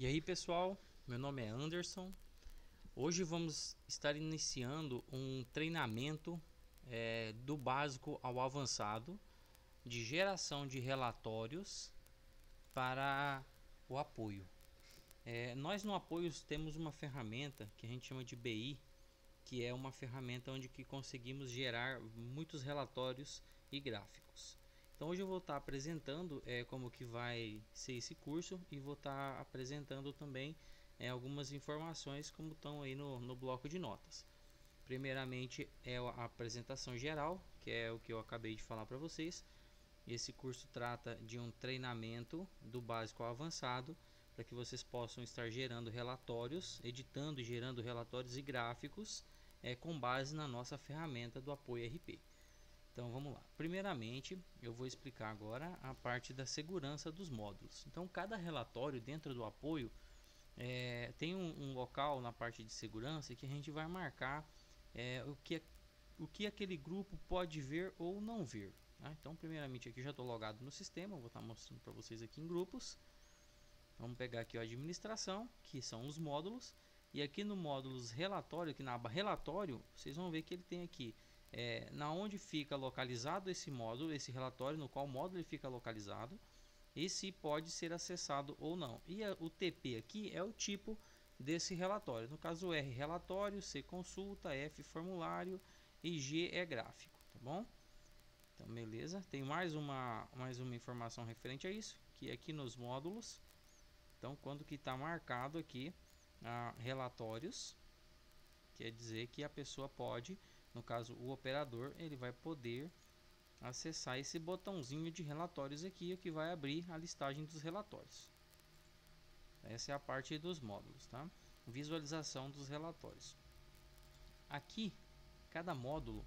E aí pessoal, meu nome é Anderson. Hoje vamos estar iniciando um treinamento do básico ao avançado de geração de relatórios para o apoio. Nós no apoio temos uma ferramenta que a gente chama de BI, que é uma ferramenta onde que conseguimos gerar muitos relatórios e gráficos. Então hoje eu vou estar apresentando como que vai ser esse curso e vou estar apresentando também algumas informações como estão aí no bloco de notas. Primeiramente é a apresentação geral, que é o que eu acabei de falar para vocês. Esse curso trata de um treinamento do básico ao avançado para que vocês possam estar gerando relatórios, editando e gerando relatórios e gráficos com base na nossa ferramenta do apoio RP. Então vamos lá. Primeiramente eu vou explicar agora a parte da segurança dos módulos. Então cada relatório dentro do apoio tem um local na parte de segurança que a gente vai marcar o que aquele grupo pode ver ou não ver. Tá? Então primeiramente aqui já estou logado no sistema, vou estar mostrando para vocês aqui em grupos. Vamos pegar aqui a administração, que são os módulos, e aqui no módulos relatório, aqui na aba relatório, vocês vão ver que ele tem aqui na onde fica localizado esse módulo, esse relatório, no qual módulo ele fica localizado, e se pode ser acessado ou não. E o TP aqui é o tipo desse relatório. No caso R relatório, C consulta, F formulário e G é gráfico, tá bom? Então beleza, tem mais uma informação referente a isso, que aqui nos módulos. Então quando que está marcado aqui relatórios, quer dizer que a pessoa pode, no caso o operador, ele vai poder acessar esse botãozinho de relatórios aqui, que vai abrir a listagem dos relatórios. Essa é a parte dos módulos, tá? Visualização dos relatórios. Aqui cada módulo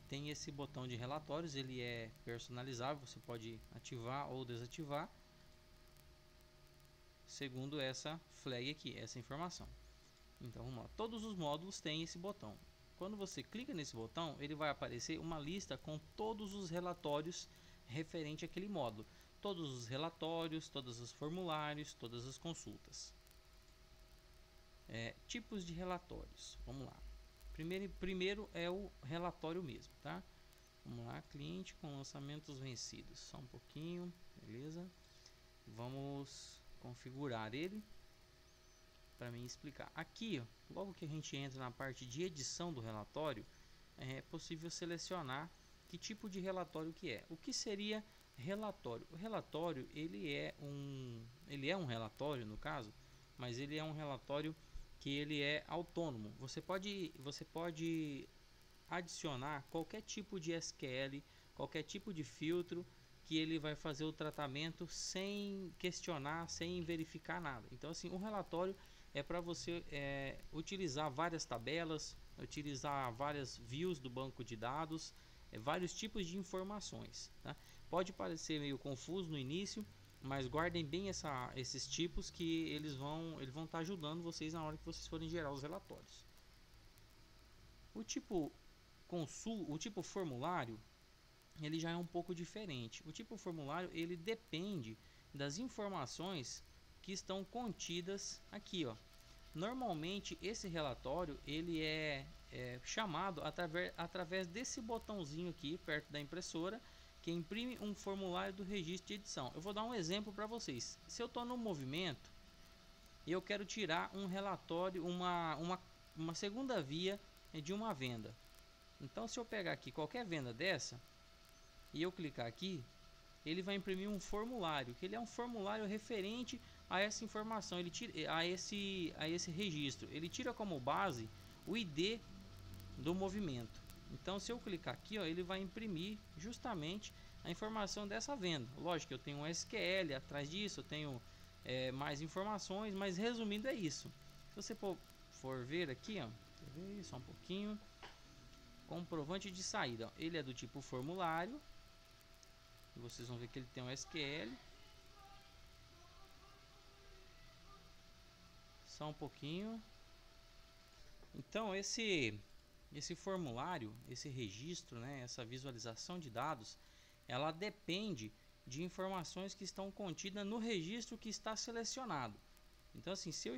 tem esse botão de relatórios, ele é personalizável, você pode ativar ou desativar segundo essa flag aqui, essa informação. Então vamos lá, todos os módulos têm esse botão. Quando você clica nesse botão, ele vai aparecer uma lista com todos os relatórios referente àquele módulo, todos os relatórios, todos os formulários, todas as consultas. Tipos de relatórios, vamos lá. Primeiro é o relatório mesmo, tá? Vamos lá, cliente com lançamentos vencidos, só um pouquinho, beleza? Vamos configurar ele para mim explicar. Aqui, ó, logo que a gente entra na parte de edição do relatório, é possível selecionar que tipo de relatório que é. O que seria relatório? O relatório ele é um relatório no caso, mas ele é um relatório que ele é autônomo. Você pode adicionar qualquer tipo de SQL, qualquer tipo de filtro que ele vai fazer o tratamento sem questionar, sem verificar nada. Então assim, o relatório é para você utilizar várias tabelas, utilizar várias views do banco de dados, vários tipos de informações. Tá? Pode parecer meio confuso no início, mas guardem bem esses tipos que eles vão estar ajudando vocês na hora que vocês forem gerar os relatórios. O tipo formulário, ele já é um pouco diferente. O tipo formulário ele depende das informações que estão contidas aqui, ó. Normalmente esse relatório ele é chamado através desse botãozinho aqui perto da impressora, que imprime um formulário do registro de edição. Eu vou dar um exemplo para vocês. Se eu estou no movimento e eu quero tirar um relatório, uma segunda via de uma venda. Então se eu pegar aqui qualquer venda dessa e eu clicar aqui, ele vai imprimir um formulário, que ele é um formulário referente a essa informação, ele tira a esse registro, ele tira como base o ID do movimento. Então se eu clicar aqui, ó, ele vai imprimir justamente a informação dessa venda. Lógico que eu tenho um SQL atrás disso, eu tenho mais informações, mas resumindo é isso. Se você for ver aqui, ó, só um pouquinho, comprovante de saída, ó, ele é do tipo formulário. E vocês vão ver que ele tem um SQL. Só um pouquinho. Então esse formulário, esse registro, né, essa visualização de dados, ela depende de informações que estão contidas no registro que está selecionado. Então assim, se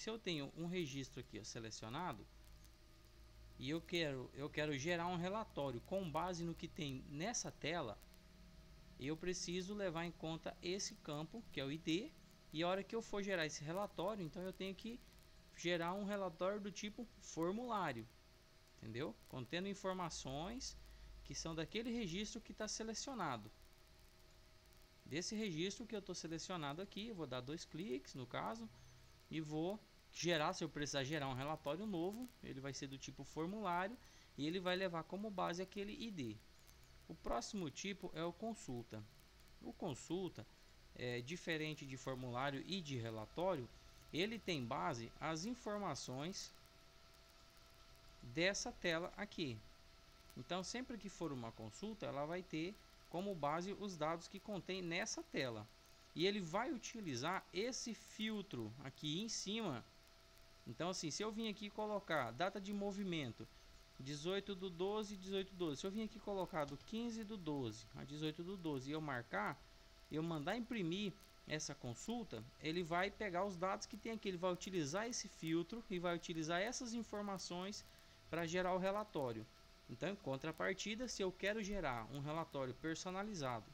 eu tenho um registro aqui, ó, selecionado, e eu quero gerar um relatório com base no que tem nessa tela, eu preciso levar em conta esse campo, que é o ID, e a hora que eu for gerar esse relatório, então eu tenho que gerar um relatório do tipo formulário, entendeu? Contendo informações que são daquele registro que está selecionado. Desse registro que eu estou selecionado aqui, eu vou dar 2 cliques no caso e vou gerar, se eu precisar gerar um relatório novo, ele vai ser do tipo formulário e ele vai levar como base aquele ID. O próximo tipo é o consulta. O consulta é diferente de formulário e de relatório, ele tem base as informações dessa tela aqui. Então sempre que for uma consulta, ela vai ter como base os dados que contém nessa tela. E ele vai utilizar esse filtro aqui em cima. Então assim, se eu vim aqui colocar data de movimento 18/12, 18/12. Se eu vim aqui colocar do 15/12 a 18/12 e eu marcar, eu mandar imprimir essa consulta, ele vai pegar os dados que tem aqui, ele vai utilizar esse filtro e vai utilizar essas informações para gerar o relatório. Então, em contrapartida, se eu quero gerar um relatório personalizado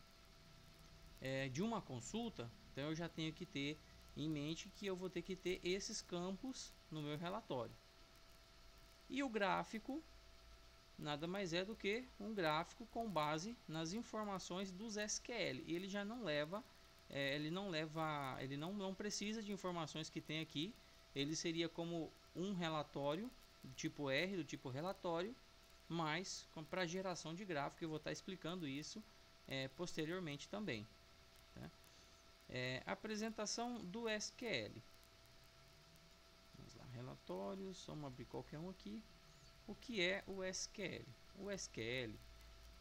de uma consulta, então eu já tenho que ter em mente que eu vou ter que ter esses campos no meu relatório. E o gráfico nada mais é do que um gráfico com base nas informações dos SQL. Ele já não leva, ele não precisa de informações que tem aqui. Ele seria como um relatório do tipo R, do tipo relatório, mas para geração de gráfico. Eu vou estar explicando isso posteriormente também. Tá? Apresentação do SQL. Vamos lá, relatórios, vamos abrir qualquer um aqui. O que é o SQL? O SQL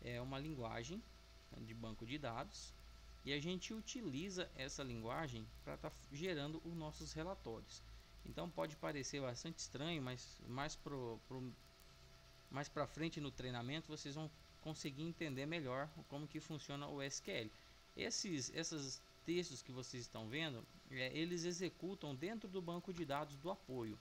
é uma linguagem de banco de dados e a gente utiliza essa linguagem para estar gerando os nossos relatórios. Então pode parecer bastante estranho, mas mais para frente no treinamento vocês vão conseguir entender melhor como que funciona o SQL. Esses textos que vocês estão vendo, eles executam dentro do banco de dados do apoio,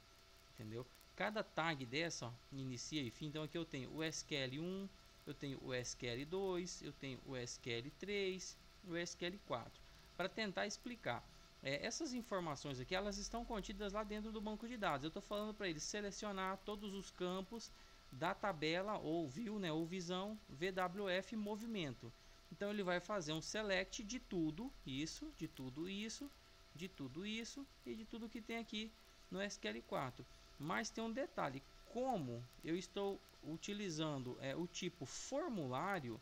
entendeu? Cada tag dessa, ó, inicia e fim. Então aqui eu tenho o SQL1, eu tenho o SQL2, eu tenho o SQL3, o SQL4. Para tentar explicar, essas informações aqui, elas estão contidas lá dentro do banco de dados. Eu estou falando para ele selecionar todos os campos da tabela ou view, né, ou visão VWF movimento. Então ele vai fazer um select de tudo isso, de tudo isso, de tudo isso e de tudo que tem aqui no SQL4. Mas tem um detalhe, como eu estou utilizando o tipo formulário,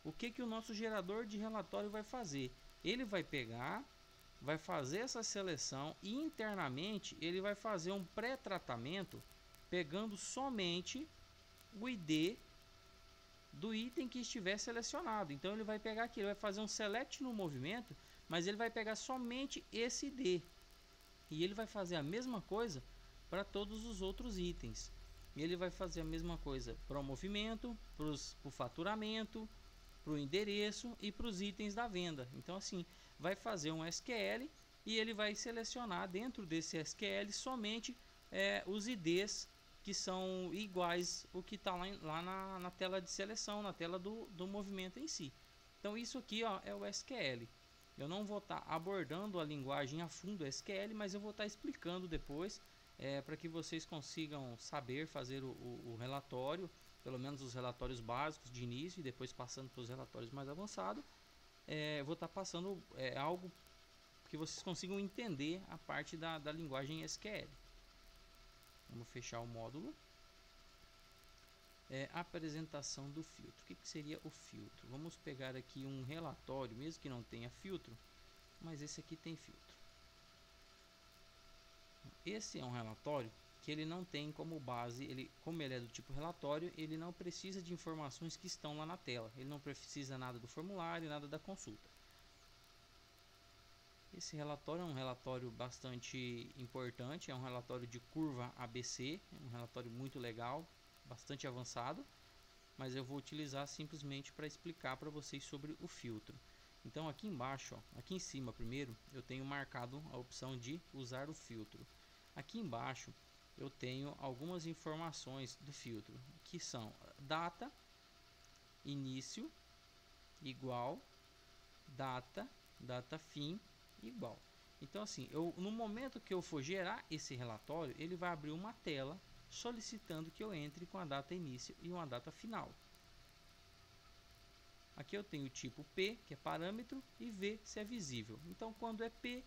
o que o nosso gerador de relatório vai fazer? Ele vai pegar, vai fazer essa seleção e internamente ele vai fazer um pré-tratamento pegando somente o ID do item que estiver selecionado. Então ele vai pegar aqui, ele vai fazer um select no movimento, mas ele vai pegar somente esse ID. E ele vai fazer a mesma coisa para todos os outros itens. Ele vai fazer a mesma coisa para o movimento, para o faturamento, para o endereço e para os itens da venda. Então assim, vai fazer um SQL e ele vai selecionar dentro desse SQL somente os IDs que são iguais o que está lá na tela de seleção, na tela do movimento em si. Então isso aqui, ó, é o SQL. Eu não vou estar abordando a linguagem a fundo SQL, mas eu vou estar explicando depois para que vocês consigam saber fazer o relatório, pelo menos os relatórios básicos de início e depois passando para os relatórios mais avançados. Vou estar passando algo que vocês consigam entender a parte da linguagem SQL. Vamos fechar o módulo. Apresentação do filtro. O que seria o filtro? Vamos pegar aqui um relatório, mesmo que não tenha filtro, mas esse aqui tem filtro. Esse é um relatório que ele não tem como base, como ele é do tipo relatório, ele não precisa de informações que estão lá na tela. Ele não precisa nada do formulário, nada da consulta. Esse relatório é um relatório bastante importante, é um relatório de curva ABC, é um relatório muito legal, bastante avançado, mas eu vou utilizar simplesmente para explicar para vocês sobre o filtro. Então aqui embaixo, ó, aqui em cima primeiro, eu tenho marcado a opção de usar o filtro. Aqui embaixo eu tenho algumas informações do filtro, que são data, início, igual, data, data fim, igual. Então assim, no momento que eu for gerar esse relatório, ele vai abrir uma tela solicitando que eu entre com a data início e uma data final. Aqui eu tenho o tipo P, que é parâmetro, e V, se é visível. Então, quando é P,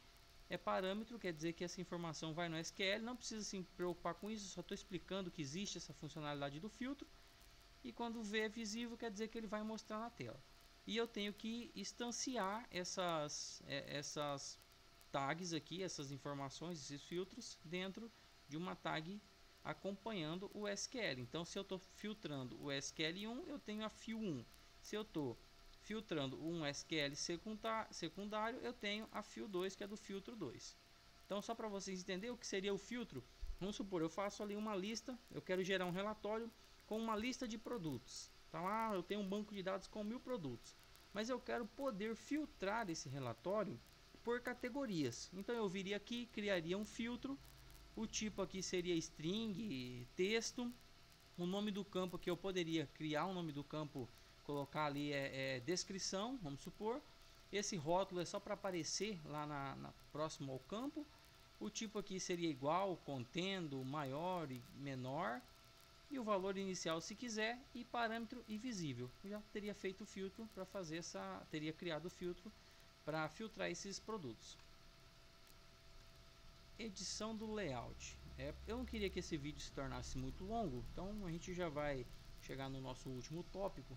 é parâmetro, quer dizer que essa informação vai no SQL, não precisa se preocupar com isso, só estou explicando que existe essa funcionalidade do filtro. E quando V é visível, quer dizer que ele vai mostrar na tela. E eu tenho que instanciar essas tags aqui, essas informações, esses filtros, dentro de uma tag acompanhando o SQL. Então, se eu estou filtrando o SQL1, eu tenho a fio1. Se eu estou filtrando um SQL secundário, eu tenho a fio2, que é do filtro 2. Então, só para vocês entenderem o que seria o filtro, vamos supor, eu faço ali uma lista, eu quero gerar um relatório com uma lista de produtos. Tá lá, eu tenho um banco de dados com 1000 produtos, mas eu quero poder filtrar esse relatório por categorias. Então, eu viria aqui, criaria um filtro, o tipo aqui seria string, texto, o nome do campo que eu poderia criar um nome do campo, colocar ali descrição, vamos supor. Esse rótulo é só para aparecer lá próximo ao campo. O tipo aqui seria igual, contendo, maior e menor. E o valor inicial se quiser, e parâmetro e visível. Eu já teria feito o filtro para fazer teria criado o filtro para filtrar esses produtos. Edição do layout. Eu não queria que esse vídeo se tornasse muito longo, então a gente já vai chegar no nosso último tópico,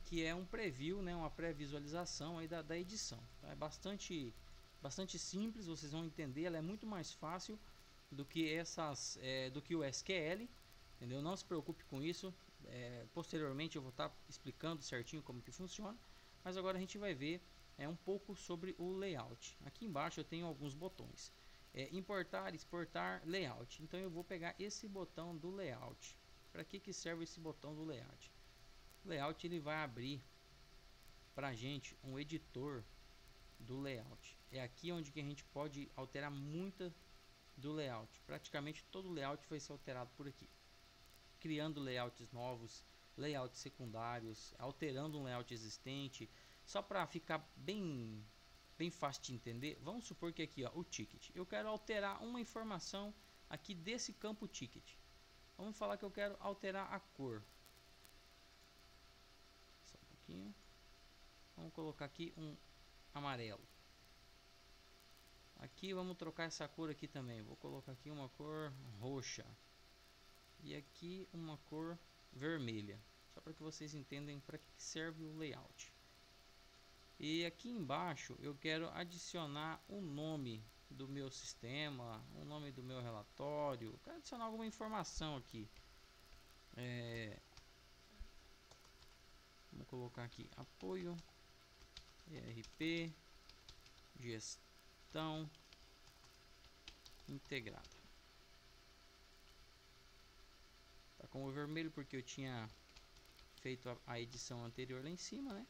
que é um preview, né, uma pré-visualização aí da edição. É bastante simples, vocês vão entender, ela é muito mais fácil do que do que o SQL, entendeu? Não se preocupe com isso, posteriormente eu vou estar explicando certinho como que funciona, mas agora a gente vai ver um pouco sobre o layout. Aqui embaixo eu tenho alguns botões. Importar, exportar, layout. Então eu vou pegar esse botão do layout. Para que serve esse botão do layout? O layout ele vai abrir para a gente um editor do layout. É aqui onde que a gente pode alterar muito do layout. Praticamente todo o layout vai ser alterado por aqui. Criando layouts novos, layouts secundários, alterando um layout existente. Só para ficar bem fácil de entender, vamos supor que aqui, ó, o ticket, eu quero alterar uma informação aqui desse campo ticket. Vamos falar que eu quero alterar a cor. Só um pouquinho. Vamos colocar aqui um amarelo. Aqui vamos trocar essa cor aqui também. Vou colocar aqui uma cor roxa e aqui uma cor vermelha, só para que vocês entendam para que serve o layout. E aqui embaixo eu quero adicionar o nome do meu sistema, o nome do meu relatório. Eu quero adicionar alguma informação aqui. Vamos colocar aqui apoio, ERP, gestão integrada. Tá com o vermelho porque eu tinha feito a edição anterior lá em cima, né?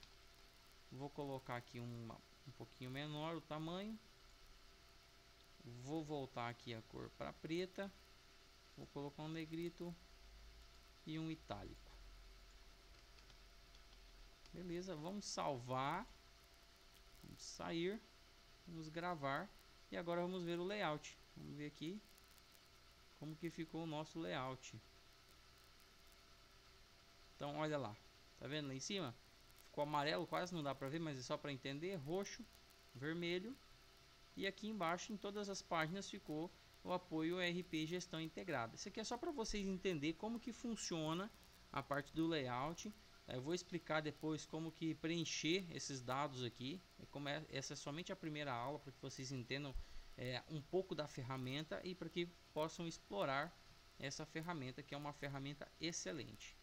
Vou colocar aqui um pouquinho menor o tamanho. Vou voltar aqui a cor para preta. Vou colocar um negrito e um itálico. Beleza, vamos salvar. Vamos sair. Vamos gravar. E agora vamos ver o layout. Vamos ver aqui como que ficou o nosso layout. Então olha lá. Tá vendo lá em cima? Ficou amarelo, quase não dá para ver, mas é só para entender. Roxo, vermelho. E aqui embaixo em todas as páginas ficou o apoio ERP gestão integrada. Isso aqui é só para vocês entenderem como que funciona a parte do layout. Eu vou explicar depois como que preencher esses dados aqui. Essa é somente a primeira aula para que vocês entendam um pouco da ferramenta e para que possam explorar essa ferramenta, que é uma ferramenta excelente.